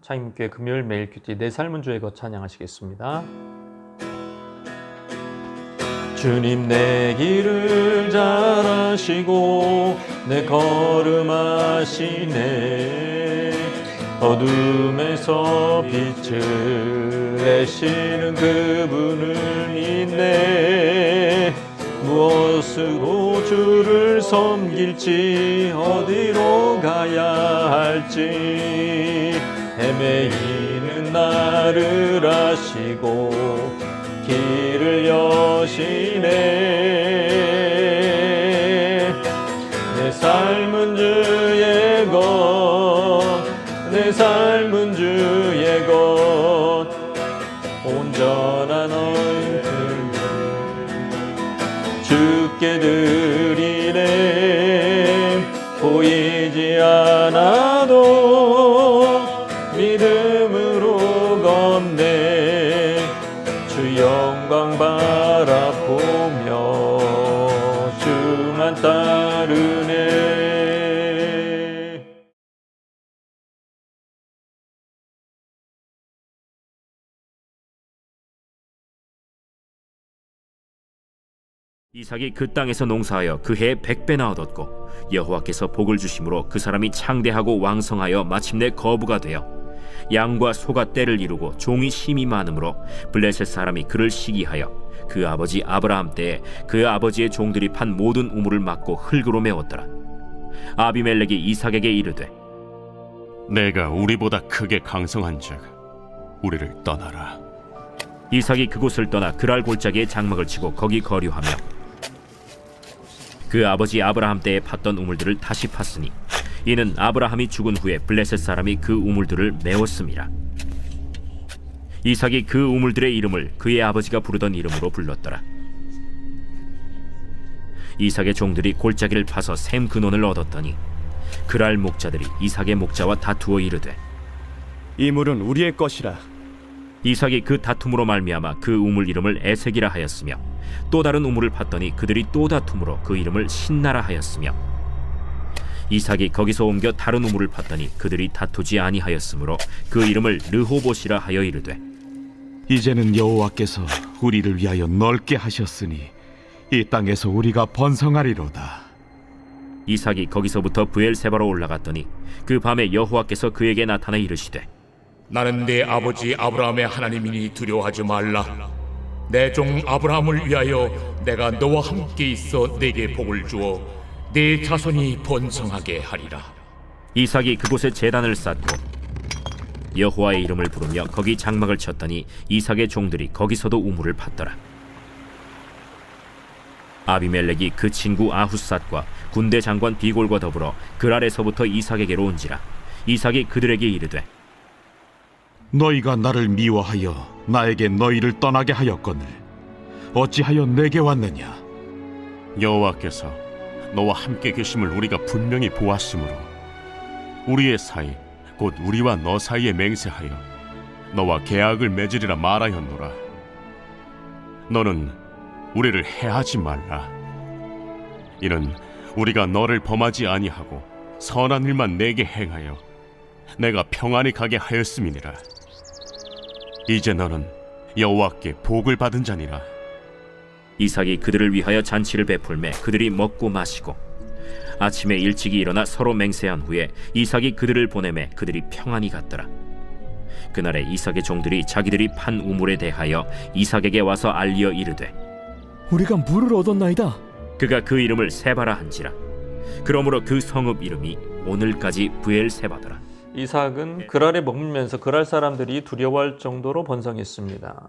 창림교회 금요일 매일 큐티 내 삶은 주의 것 찬양하시겠습니다. 주님 내 길을 잘 아시고 내 걸음 아시네. 어둠에서 빛을 내시는 그분을 믿네. 무엇으로 주를 섬길지 어디로 가야 할지 헤매이는 나를 아시고 길을 여시네. 내 삶은 주의 것, 내 삶은 주의 것, 온전한 얼굴 주께 드리네. 보이지 않아도 믿음으로 걷네. 주 영광 바라보며 주만 따르네. 이삭이 그 땅에서 농사하여 그 해에 100배나 얻었고 여호와께서 복을 주심으로 그 사람이 창대하고 왕성하여 마침내 거부가 되어 양과 소가 떼를 이루고 종이 심이 많으므로 블레셋 사람이 그를 시기하여 그 아버지 아브라함 때에 그 아버지의 종들이 판 모든 우물을 막고 흙으로 메웠더라. 아비멜렉이 이삭에게 이르되 내가 우리보다 크게 강성한즉 우리를 떠나라. 이삭이 그곳을 떠나 그랄 골짜기에 장막을 치고 거기 거류하며 그 아버지 아브라함 때에 팠던 우물들을 다시 팠으니 이는 아브라함이 죽은 후에 블레셋 사람이 그 우물들을 메웠음이라. 이삭이 그 우물들의 이름을 그의 아버지가 부르던 이름으로 불렀더라. 이삭의 종들이 골짜기를 파서 샘 근원을 얻었더니 그랄 목자들이 이삭의 목자와 다투어 이르되 이 물은 우리의 것이라. 이삭이 그 다툼으로 말미암아 그 우물 이름을 에색이라 하였으며 또 다른 우물을 팠더니 그들이 또 다툼으로 그 이름을 신나라 하였으며 이삭이 거기서 옮겨 다른 우물을 팠더니 그들이 다투지 아니하였으므로 그 이름을 르호봇이라 하여 이르되 이제는 여호와께서 우리를 위하여 넓게 하셨으니 이 땅에서 우리가 번성하리로다. 이삭이 거기서부터 브엘세바로 올라갔더니 그 밤에 여호와께서 그에게 나타나 이르시되 나는 내 아버지 아브라함의 하나님이니 두려워하지 말라. 내 종 아브라함을 위하여 내가 너와 함께 있어 내게 복을 주어 네 자손이 번성하게 하리라. 이삭이 그곳에 제단을 쌓고 여호와의 이름을 부르며 거기 장막을 쳤더니 이삭의 종들이 거기서도 우물을 팠더라. 아비멜렉이 그 친구 아훗삿과 군대 장관 비골과 더불어 그랄에서부터 이삭에게로 온지라. 이삭이 그들에게 이르되 너희가 나를 미워하여 나에게 너희를 떠나게 하였거늘 어찌하여 내게 왔느냐? 여호와께서 너와 함께 계심을 우리가 분명히 보았으므로 우리의 사이 곧 우리와 너 사이에 맹세하여 너와 계약을 맺으리라 말하였노라. 너는 우리를 해하지 말라. 이는 우리가 너를 범하지 아니하고 선한 일만 내게 행하여 내가 평안히 가게 하였음이니라. 이제 너는 여호와께 복을 받은 자니라. 이삭이 그들을 위하여 잔치를 베풀매 그들이 먹고 마시고 아침에 일찍이 일어나 서로 맹세한 후에 이삭이 그들을 보내매 그들이 평안히 갔더라. 그날에 이삭의 종들이 자기들이 판 우물에 대하여 이삭에게 와서 알리어 이르되 우리가 물을 얻었나이다. 그가 그 이름을 세바라 한지라. 그러므로 그 성읍 이름이 오늘까지 브엘세바더라. 이삭은 그랄에 머물면서 그랄 사람들이 두려워할 정도로 번성했습니다.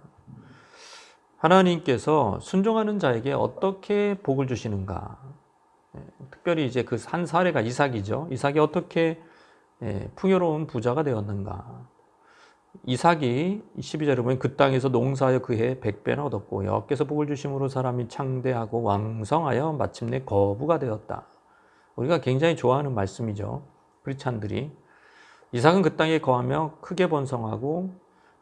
하나님께서 순종하는 자에게 어떻게 복을 주시는가? 특별히 이제 그 한 사례가 이삭이죠. 이삭이 어떻게 풍요로운 부자가 되었는가? 이삭이 12절에 보면 그 땅에서 농사하여 그 해에 100배나 얻었고 여호와께서 복을 주심으로 사람이 창대하고 왕성하여 마침내 거부가 되었다. 우리가 굉장히 좋아하는 말씀이죠. 크리스찬들이. 이삭은 그 땅에 거하며 크게 번성하고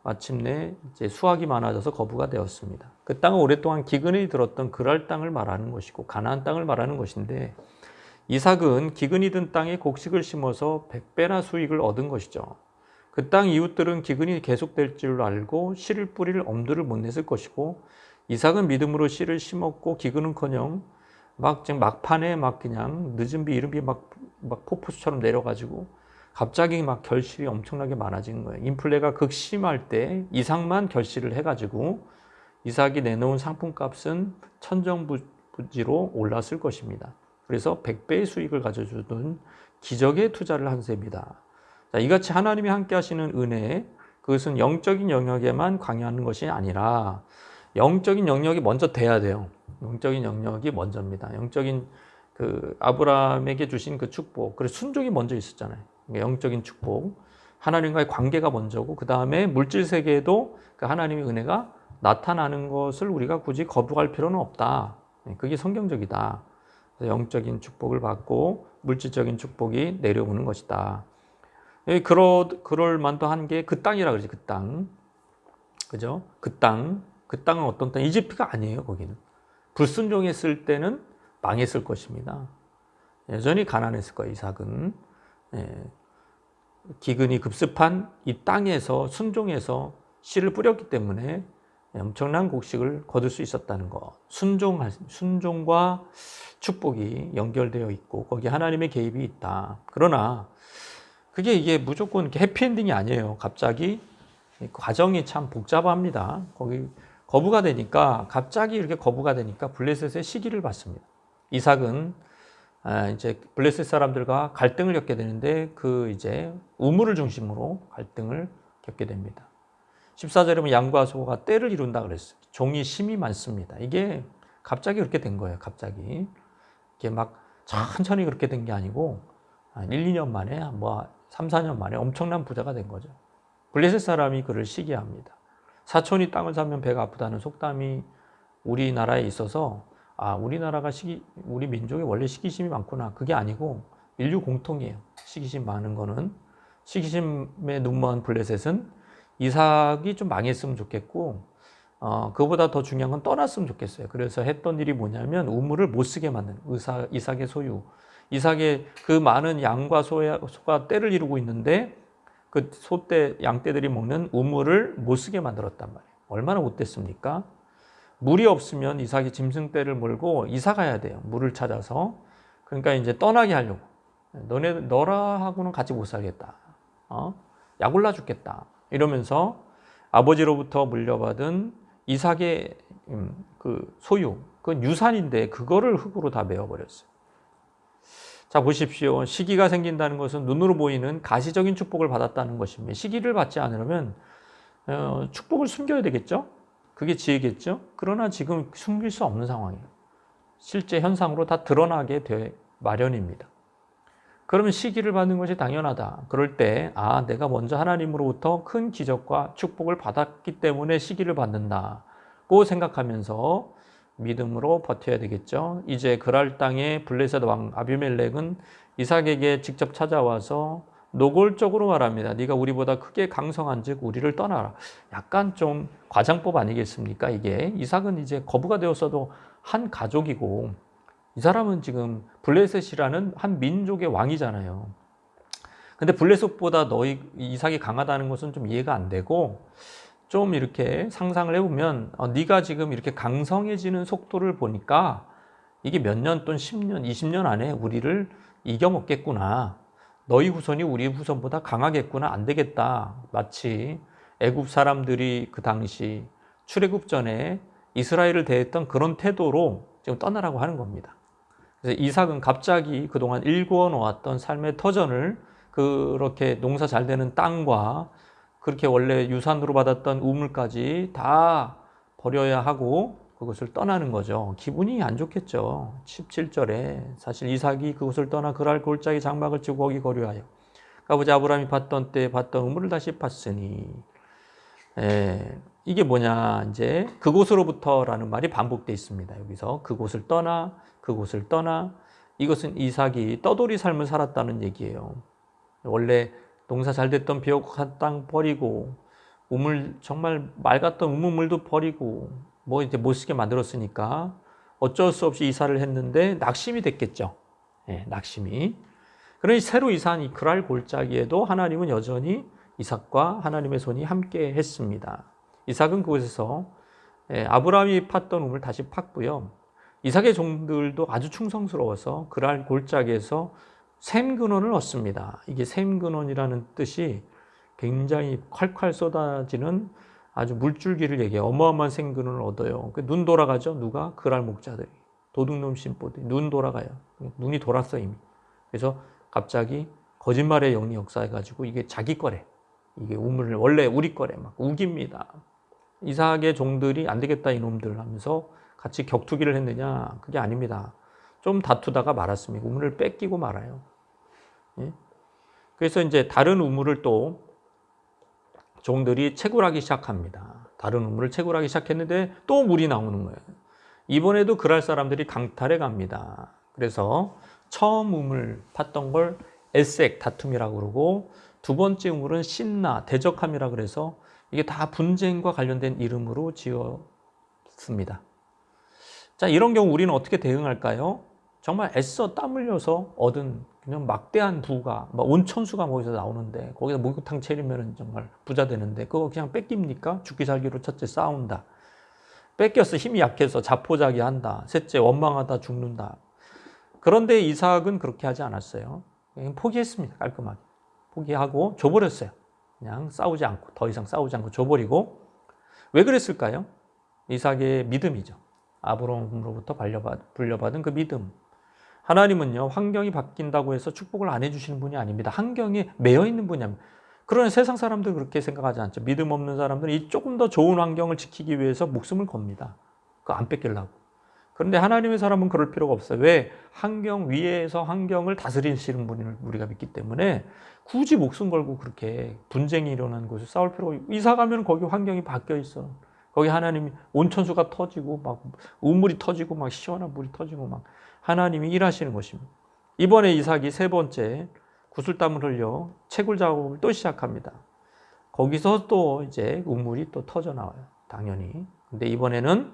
마침내 이제 수확이 많아져서 거부가 되었습니다. 그 땅은 오랫동안 기근이 들었던 그랄 땅을 말하는 것이고 가나안 땅을 말하는 것인데 이삭은 기근이 든 땅에 곡식을 심어서 100배나 수익을 얻은 것이죠. 그 땅 이웃들은 기근이 계속될 줄 알고 씨를 뿌릴 엄두를 못 냈을 것이고 이삭은 믿음으로 씨를 심었고 기근은커녕 막 지금 막판에 막 그냥 늦은 비 이른 비 막 폭포수처럼 내려가지고 갑자기 막 결실이 엄청나게 많아진 거예요. 인플레가 극심할 때 이삭만 결실을 해가지고 이삭이 내놓은 상품값은 천정부지로 올랐을 것입니다. 그래서 100배의 수익을 가져주던 기적의 투자를 한 셈이다. 자, 이같이 하나님이 함께 하시는 은혜, 그것은 영적인 영역에만 강요하는 것이 아니라 영적인 영역이 먼저 돼야 돼요. 영적인 영역이 먼저입니다. 영적인 그 아브라함에게 주신 그 축복, 그래서 순종이 먼저 있었잖아요. 영적인 축복, 하나님과의 관계가 먼저고 그 다음에 물질 세계에도 그 하나님의 은혜가 나타나는 것을 우리가 굳이 거부할 필요는 없다. 그게 성경적이다. 그래서 영적인 축복을 받고 물질적인 축복이 내려오는 것이다. 그럴 만도 한 게 그 땅이라 그러지. 그 땅, 그죠? 그 땅은 어떤 땅? 이집트가 아니에요. 거기는 불순종했을 때는 망했을 것입니다. 여전히 가난했을 거예요. 이삭은. 기근이 급습한 이 땅에서 순종해서 씨를 뿌렸기 때문에 엄청난 곡식을 거둘 수 있었다는 것. 순종과 축복이 연결되어 있고 거기에 하나님의 개입이 있다. 그러나 이게 무조건 이렇게 해피엔딩이 아니에요. 갑자기 과정이 참 복잡합니다. 거기 거부가 되니까 갑자기 이렇게 거부가 되니까 블레셋의 시기를 받습니다. 이삭은 이제 블레셋 사람들과 갈등을 겪게 되는데 그 이제 우물을 중심으로 갈등을 겪게 됩니다. 14절에 보면 양과 소가 떼를 이룬다 그랬어요. 종이 심이 많습니다. 이게 갑자기 그렇게 된 거예요. 갑자기 이게 막 천천히 그렇게 된 게 아니고 1, 2년 만에 3, 4년 만에 엄청난 부자가 된 거죠. 블레셋 사람이 그를 시기합니다. 사촌이 땅을 사면 배가 아프다는 속담이 우리나라에 있어서 우리나라가 우리 민족에 원래 시기심이 많구나. 그게 아니고 인류 공통이에요. 시기심 많은 거는. 시기심에 눈먼 블레셋은 이삭이 좀 망했으면 좋겠고 그보다 더 중요한 건 떠났으면 좋겠어요. 그래서 했던 일이 뭐냐면 우물을 못 쓰게 만드는 이삭의 소유. 이삭의 그 많은 양과 소가 떼를 이루고 있는데 그 양떼들이 먹는 우물을 못 쓰게 만들었단 말이에요. 얼마나 못됐습니까? 물이 없으면 이삭이 짐승떼를 몰고 이사 가야 돼요. 물을 찾아서. 그러니까 이제 떠나게 하려고. 너라 하고는 같이 못 살겠다. 약 올라 죽겠다. 이러면서 아버지로부터 물려받은 이삭의 그 소유, 그 유산인데 그거를 흙으로 다 메워버렸어요. 자, 보십시오. 시기가 생긴다는 것은 눈으로 보이는 가시적인 축복을 받았다는 것입니다. 시기를 받지 않으려면 축복을 숨겨야 되겠죠? 그게 지혜겠죠? 그러나 지금 숨길 수 없는 상황이에요. 실제 현상으로 다 드러나게 돼 마련입니다. 그러면 시기를 받는 것이 당연하다. 그럴 때 내가 먼저 하나님으로부터 큰 기적과 축복을 받았기 때문에 시기를 받는다고 생각하면서 믿음으로 버텨야 되겠죠. 이제 그랄 땅의 블레셋 왕 아비멜렉은 이삭에게 직접 찾아와서 노골적으로 말합니다. 네가 우리보다 크게 강성한즉 우리를 떠나라. 약간 좀 과장법 아니겠습니까? 이게 이삭은 이제 거부가 되었어도 한 가족이고 이 사람은 지금 블레셋이라는 한 민족의 왕이잖아요. 근데 블레셋보다 이삭이 강하다는 것은 좀 이해가 안 되고 좀 이렇게 상상을 해보면 네가 지금 이렇게 강성해지는 속도를 보니까 이게 몇 년 또는 10년, 20년 안에 우리를 이겨먹겠구나. 너희 후손이 우리 후손보다 강하겠구나. 안 되겠다. 마치 애굽 사람들이 그 당시 출애굽 전에 이스라엘을 대했던 그런 태도로 지금 떠나라고 하는 겁니다. 그래서 이삭은 갑자기 그동안 일구어 놓았던 삶의 터전을 그렇게 농사 잘 되는 땅과 그렇게 원래 유산으로 받았던 우물까지 다 버려야 하고 그것을 떠나는 거죠. 기분이 안 좋겠죠. 17절에 사실 이삭이 그곳을 떠나 그랄 골짜기 장막을 치고 거기 거류하여 아버지 아브라함이 봤던 때 봤던 우물을 다시 봤으니 이게 뭐냐 이제 그곳으로부터라는 말이 반복되어 있습니다. 여기서 그곳을 떠나 이것은 이삭이 떠돌이 삶을 살았다는 얘기예요. 원래 농사 잘 됐던 비옥한 땅 버리고 우물 정말 맑았던 우물물도 버리고 이제 못 쓰게 만들었으니까 어쩔 수 없이 이사를 했는데 낙심이 됐겠죠. 낙심이. 그러니 새로 이사한 이 그랄 골짜기에도 하나님은 여전히 이삭과 하나님의 손이 함께 했습니다. 이삭은 그곳에서 아브라함이 팠던 우물 다시 팠고요. 이삭의 종들도 아주 충성스러워서 그랄 골짜기에서 샘 근원을 얻습니다. 이게 샘 근원이라는 뜻이 굉장히 콸콸 쏟아지는 아주 물줄기를 얘기해요. 어마어마한 샘 근원을 얻어요. 눈 돌아가죠. 누가? 그랄 목자들이. 도둑놈 심보들이 눈 돌아가요. 눈이 돌았어 이미. 그래서 갑자기 거짓말의 영이 역사해가지고 이게 자기 거래. 이게 우물을 원래 우리 거래 막 우깁니다. 이삭의 종들이 안 되겠다 이놈들 하면서 같이 격투기를 했느냐? 그게 아닙니다. 좀 다투다가 말았습니다. 우물을 뺏기고 말아요. 예? 그래서 이제 다른 우물을 또 종들이 채굴하기 시작합니다. 다른 우물을 채굴하기 시작했는데 또 물이 나오는 거예요. 이번에도 그랄 사람들이 강탈해 갑니다. 그래서 처음 우물 팠던 걸 에색 다툼이라고 그러고 두 번째 우물은 신나 대적함이라 그래서 이게 다 분쟁과 관련된 이름으로 지었습니다. 자, 이런 경우 우리는 어떻게 대응할까요? 정말 애써 땀 흘려서 얻은 그냥 막대한 부가 온천수가 거기서 나오는데 거기서 목욕탕 차리면 정말 부자 되는데 그거 그냥 뺏깁니까? 죽기 살기로 첫째 싸운다. 뺏겼어. 힘이 약해서 자포자기한다. 셋째 원망하다 죽는다. 그런데 이삭은 그렇게 하지 않았어요. 그냥 포기했습니다. 깔끔하게. 포기하고 줘버렸어요. 그냥 싸우지 않고 더 이상 싸우지 않고 줘버리고. 왜 그랬을까요? 이삭의 믿음이죠. 아브라함으로부터 불려받은 그 믿음. 하나님은요, 환경이 바뀐다고 해서 축복을 안 해주시는 분이 아닙니다. 환경에 매여 있는 분이 아닙니다. 그러나 세상 사람들은 그렇게 생각하지 않죠. 믿음 없는 사람들은 이 조금 더 좋은 환경을 지키기 위해서 목숨을 겁니다. 그거 안 뺏기려고. 그런데 하나님의 사람은 그럴 필요가 없어요. 왜? 환경 위에서 환경을 다스리시는 분을 우리가 믿기 때문에 굳이 목숨 걸고 그렇게 분쟁이 일어나는 곳에 싸울 필요가 없어요. 이사 가면 거기 환경이 바뀌어 있어. 거기 하나님이 온천수가 터지고 막 우물이 터지고 막 시원한 물이 터지고 막 하나님이 일하시는 것입니다. 이번에 이삭이 세 번째 구슬땀을 흘려 채굴 작업을 또 시작합니다. 거기서 또 이제 우물이 또 터져 나와요. 당연히. 근데 이번에는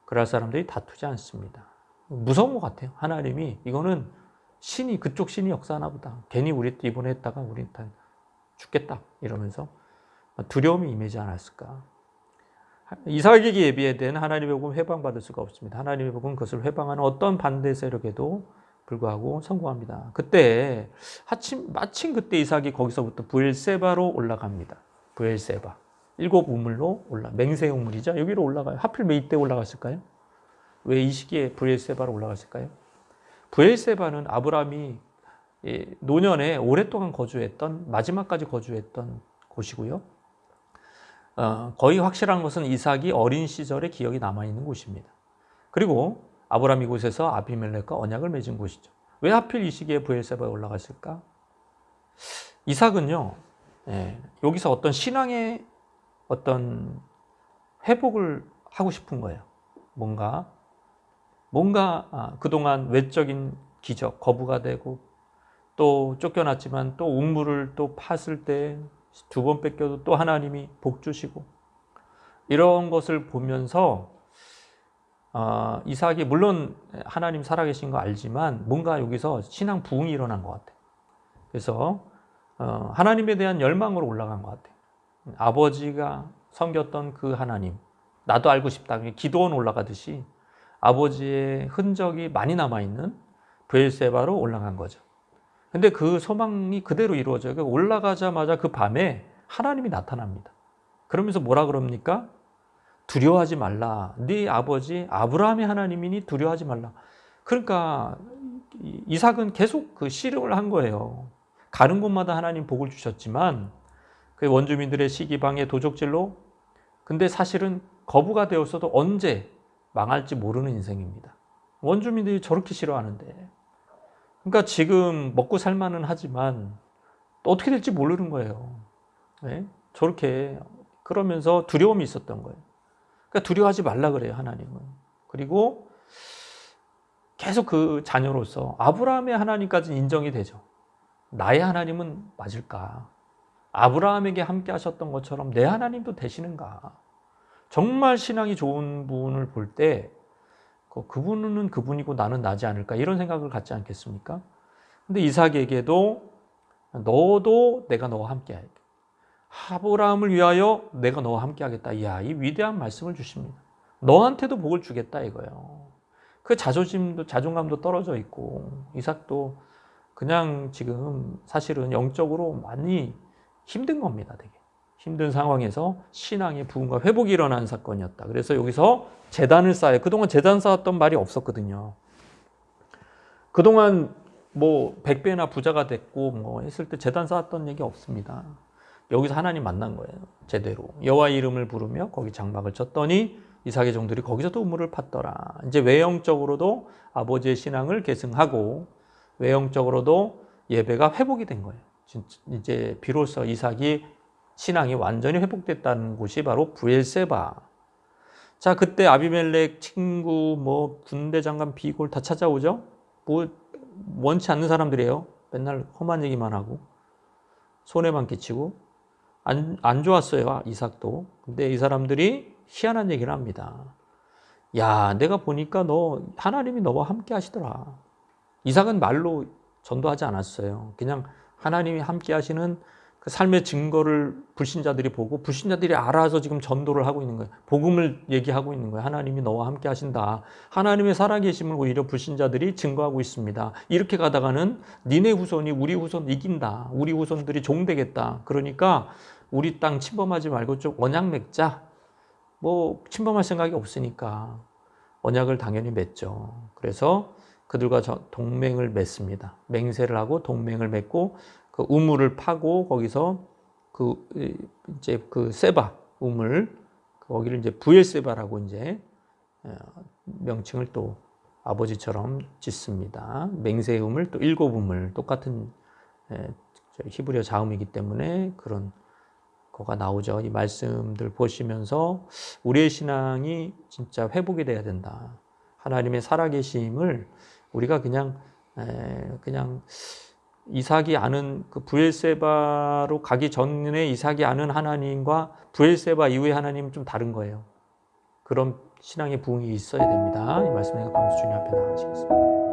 그럴 사람들이 다투지 않습니다. 무서운 것 같아요. 하나님이 이거는 신이 그쪽 신이 역사하나 보다. 괜히 우리 이번에 했다가 우리 다 죽겠다 이러면서 두려움이 임하지 않았을까. 이삭에게 예비된 하나님의 복음 회방받을 수가 없습니다. 하나님의 복음 그것을 회방하는 어떤 반대 세력에도 불구하고 성공합니다. 그때 마침 그때 이삭이 거기서부터 브엘세바로 올라갑니다. 브엘세바. 7 우물로 맹세 우물이죠. 여기로 올라가요. 하필 왜 이때 올라갔을까요? 왜 이 시기에 브엘세바로 올라갔을까요? 브엘세바는 아브라함이 노년에 오랫동안 거주했던 마지막까지 거주했던 곳이고요. 거의 확실한 것은 이삭이 어린 시절의 기억이 남아있는 곳입니다. 그리고 아브라함 이곳에서 아비멜렉과 언약을 맺은 곳이죠. 왜 하필 이 시기에 브엘세바에 올라갔을까? 이삭은요, 여기서 어떤 신앙의 어떤 회복을 하고 싶은 거예요. 뭔가 그동안 외적인 기적, 거부가 되고 또 쫓겨났지만 또 우물을 또 팠을 때 2번 뺏겨도 또 하나님이 복 주시고 이런 것을 보면서 이삭이 물론 하나님 살아계신 거 알지만 뭔가 여기서 신앙 부흥이 일어난 것 같아요. 그래서 하나님에 대한 열망으로 올라간 것 같아요. 아버지가 섬겼던 그 하나님, 나도 알고 싶다. 기도원 올라가듯이 아버지의 흔적이 많이 남아있는 브엘세바로 올라간 거죠. 근데 그 소망이 그대로 이루어져요. 올라가자마자 그 밤에 하나님이 나타납니다. 그러면서 뭐라 그럽니까? 두려워하지 말라. 네 아버지 아브라함의 하나님이니 두려워하지 말라. 그러니까 이삭은 계속 그 씨름을 한 거예요. 가는 곳마다 하나님 복을 주셨지만 그 원주민들의 시기방해 도적질로 근데 사실은 거부가 되었어도 언제 망할지 모르는 인생입니다. 원주민들이 저렇게 싫어하는데 그러니까 지금 먹고 살만은 하지만 또 어떻게 될지 모르는 거예요. 네? 저렇게 그러면서 두려움이 있었던 거예요. 그러니까 두려워하지 말라 그래요, 하나님은. 그리고 계속 그 자녀로서 아브라함의 하나님까지는 인정이 되죠. 나의 하나님은 맞을까? 아브라함에게 함께 하셨던 것처럼 내 하나님도 되시는가? 정말 신앙이 좋은 분을 볼 때 그분은 그분이고 나는 나지 않을까? 이런 생각을 갖지 않겠습니까? 근데 이삭에게도 너도 내가 너와 함께 할게. 아브라함을 위하여 내가 너와 함께 하겠다. 이야, 이 위대한 말씀을 주십니다. 너한테도 복을 주겠다 이거예요. 그 자존감도 떨어져 있고 이삭도 그냥 지금 사실은 영적으로 많이 힘든 겁니다. 되게 힘든 상황에서 신앙의 부흥과 회복이 일어난 사건이었다. 그래서 여기서 제단을 쌓아요. 그동안 제단 쌓았던 말이 없었거든요. 그동안 뭐 100배나 부자가 됐고 뭐 했을 때 제단 쌓았던 얘기 없습니다. 여기서 하나님 만난 거예요. 제대로. 여호와의 이름을 부르며 거기 장막을 쳤더니 이삭의 종들이 거기서도 우물을 팠더라. 이제 외형적으로도 아버지의 신앙을 계승하고 외형적으로도 예배가 회복이 된 거예요. 이제 비로소 이삭이 신앙이 완전히 회복됐다는 곳이 바로 브엘세바. 자, 그때 아비멜렉 친구 뭐 군대 장관 비골 다 찾아오죠. 뭐 원치 않는 사람들이에요. 맨날 험한 얘기만 하고 손해만 끼치고 안 좋았어요. 이삭도. 근데 이 사람들이 희한한 얘기를 합니다. 야, 내가 보니까 하나님이 너와 함께 하시더라. 이삭은 말로 전도하지 않았어요. 그냥 하나님이 함께 하시는 그 삶의 증거를 불신자들이 보고 불신자들이 알아서 지금 전도를 하고 있는 거예요. 복음을 얘기하고 있는 거예요. 하나님이 너와 함께 하신다. 하나님의 살아계심을 오히려 불신자들이 증거하고 있습니다. 이렇게 가다가는 니네 후손이 우리 후손 이긴다. 우리 후손들이 종되겠다. 그러니까 우리 땅 침범하지 말고 좀 언약 맺자. 뭐 침범할 생각이 없으니까 언약을 당연히 맺죠. 그래서 그들과 동맹을 맺습니다. 맹세를 하고 동맹을 맺고 그 우물을 파고 거기서 이제 그 세바 우물 거기를 이제 부엘세바라고 이제 명칭을 또 아버지처럼 짓습니다. 맹세의 우물 또 일곱 우물 똑같은 히브리어 자음이기 때문에 그런 거가 나오죠. 이 말씀들 보시면서 우리의 신앙이 진짜 회복이 돼야 된다. 하나님의 살아계심을 우리가 그냥 이삭이 아는 그 브엘세바로 가기 전에 이삭이 아는 하나님과 브엘세바 이후의 하나님은 좀 다른 거예요. 그런 신앙의 부흥이 있어야 됩니다. 이 말씀 내가 감사 주님 앞에 나가시겠습니다.